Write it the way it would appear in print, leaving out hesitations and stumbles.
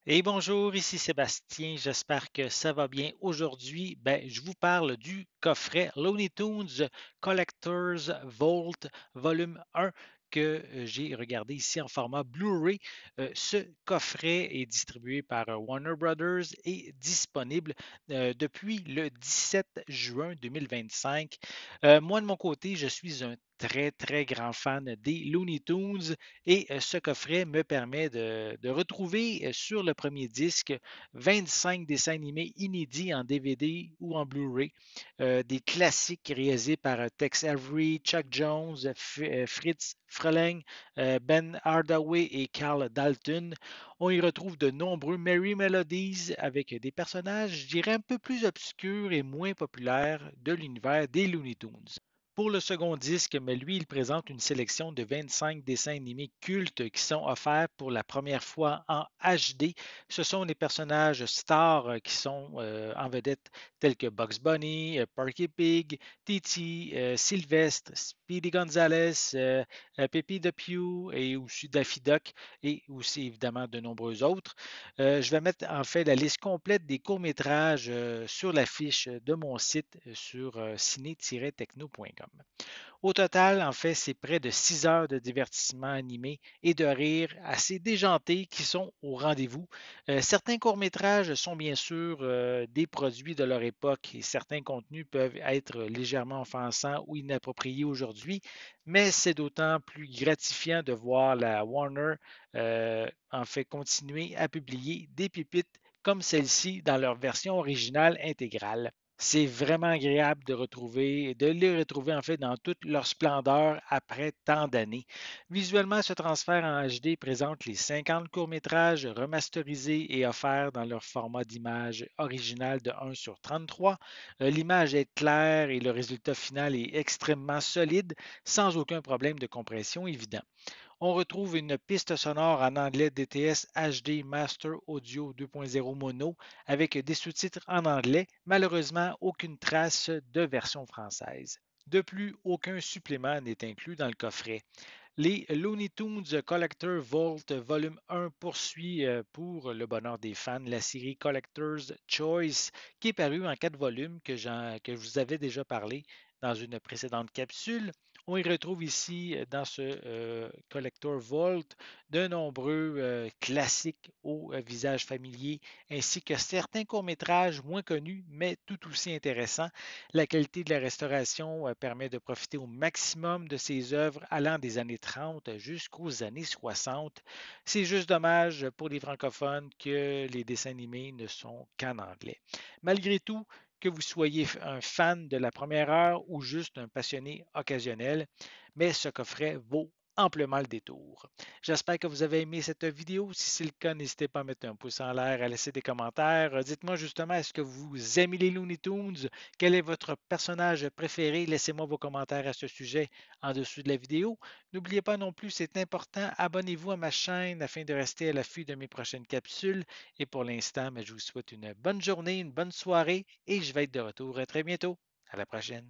Et bonjour, ici Sébastien, j'espère que ça va bien. Aujourd'hui, je vous parle du coffret Looney Tunes Collector's Vault Volume 1 que j'ai regardé ici en format Blu-ray. Ce coffret est distribué par Warner Brothers et disponible depuis le 17 juin 2025. Moi, de mon côté, je suis un très grand fan des Looney Tunes et ce coffret me permet de retrouver sur le premier disque 25 dessins animés inédits en DVD ou en Blu-ray, des classiques réalisés par Tex Avery, Chuck Jones, Fritz Fröhling, Ben Hardaway et Carl Dalton. On y retrouve de nombreux Merry Melodies avec des personnages, je dirais, un peu plus obscurs et moins populaires de l'univers des Looney Tunes. Pour le second disque, mais lui, il présente une sélection de 25 dessins animés cultes qui sont offerts pour la première fois en HD. Ce sont les personnages stars qui sont en vedette tels que Bugs Bunny, Porky Pig, Titi, Sylvestre, Speedy Gonzales, Pepe the Pew et aussi Daffy Duck et aussi évidemment de nombreux autres. Je vais mettre en fait la liste complète des courts-métrages sur la fiche de mon site sur ciné-techno.com. Au total, en fait, c'est près de 6 heures de divertissement animé et de rire assez déjanté qui sont au rendez-vous. Certains courts-métrages sont bien sûr des produits de leur époque et certains contenus peuvent être légèrement offensants ou inappropriés aujourd'hui, mais c'est d'autant plus gratifiant de voir la Warner en fait continuer à publier des pépites comme celle-ci dans leur version originale intégrale. C'est vraiment agréable de les retrouver en fait dans toute leur splendeur après tant d'années. Visuellement, ce transfert en HD présente les 50 courts-métrages remasterisés et offerts dans leur format d'image original de 1 sur 33. L'image est claire et le résultat final est extrêmement solide, sans aucun problème de compression évident. On retrouve une piste sonore en anglais DTS HD Master Audio 2.0 Mono avec des sous-titres en anglais. Malheureusement, aucune trace de version française. De plus, aucun supplément n'est inclus dans le coffret. Les Looney Tunes Collector Vault Volume 1 poursuit pour le bonheur des fans la série Collector's Choice qui est parue en 4 volumes que je vous avais déjà parlé dans une précédente capsule. On y retrouve ici, dans ce Collector Vault, de nombreux classiques au visage familier, ainsi que certains courts-métrages moins connus, mais tout aussi intéressants. La qualité de la restauration permet de profiter au maximum de ces œuvres allant des années 30 jusqu'aux années 60. C'est juste dommage pour les francophones que les dessins animés ne sont qu'en anglais. Malgré tout, que vous soyez un fan de la première heure ou juste un passionné occasionnel, mais ce coffret vaut amplement le détour. J'espère que vous avez aimé cette vidéo. Si c'est le cas, n'hésitez pas à mettre un pouce en l'air, à laisser des commentaires. Dites-moi justement, est-ce que vous aimez les Looney Tunes? Quel est votre personnage préféré? Laissez-moi vos commentaires à ce sujet en dessous de la vidéo. N'oubliez pas non plus, c'est important, abonnez-vous à ma chaîne afin de rester à l'affût de mes prochaines capsules. Et pour l'instant, je vous souhaite une bonne journée, une bonne soirée et je vais être de retour très bientôt. À la prochaine.